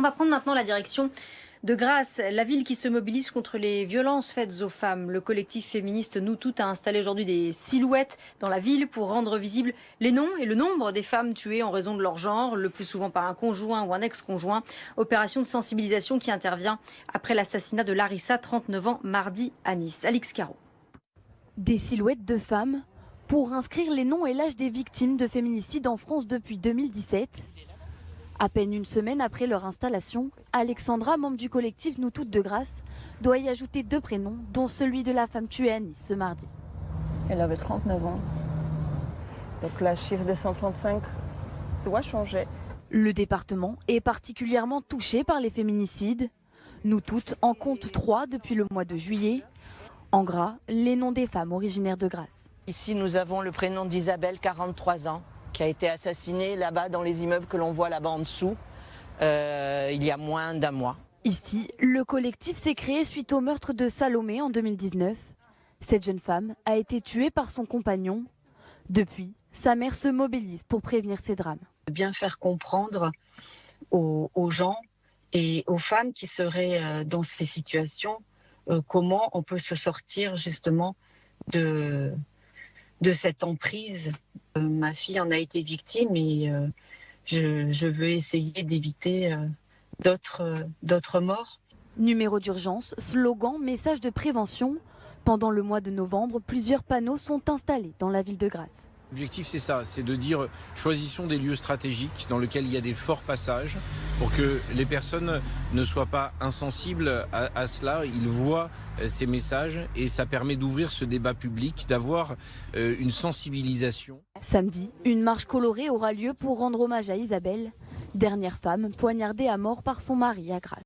On va prendre maintenant la direction de Grasse, la ville qui se mobilise contre les violences faites aux femmes. Le collectif féministe Nous Toutes a installé aujourd'hui des silhouettes dans la ville pour rendre visibles les noms et le nombre des femmes tuées en raison de leur genre, le plus souvent par un conjoint ou un ex-conjoint. Opération de sensibilisation qui intervient après l'assassinat de Larissa, 39 ans, mardi à Nice. Alix Caro. Des silhouettes de femmes pour inscrire les noms et l'âge des victimes de féminicides en France depuis 2017. À peine une semaine après leur installation, Alexandra, membre du collectif Nous Toutes de Grasse, doit y ajouter 2 prénoms, dont celui de la femme tuée à Nice ce mardi. Elle avait 39 ans. Donc la chiffre de 135 doit changer. Le département est particulièrement touché par les féminicides. Nous Toutes en compte 3 depuis le mois de juillet. En gras, les noms des femmes originaires de Grasse. Ici, nous avons le prénom d'Isabelle, 43 ans, qui a été assassinée là-bas dans les immeubles que l'on voit là-bas en dessous, il y a moins d'un mois. Ici, le collectif s'est créé suite au meurtre de Salomé en 2019. Cette jeune femme a été tuée par son compagnon. Depuis, sa mère se mobilise pour prévenir ces drames. Bien faire comprendre aux gens et aux femmes qui seraient dans ces situations comment on peut se sortir justement de cette emprise. Ma fille en a été victime et je veux essayer d'éviter d'autres morts. Numéro d'urgence, slogan, message de prévention. Pendant le mois de novembre, plusieurs panneaux sont installés dans la ville de Grasse. L'objectif, c'est ça, c'est de dire choisissons des lieux stratégiques dans lesquels il y a des forts passages pour que les personnes ne soient pas insensibles à cela. Ils voient ces messages et ça permet d'ouvrir ce débat public, d'avoir une sensibilisation. Samedi, une marche colorée aura lieu pour rendre hommage à Isabelle, dernière femme poignardée à mort par son mari à Grasse.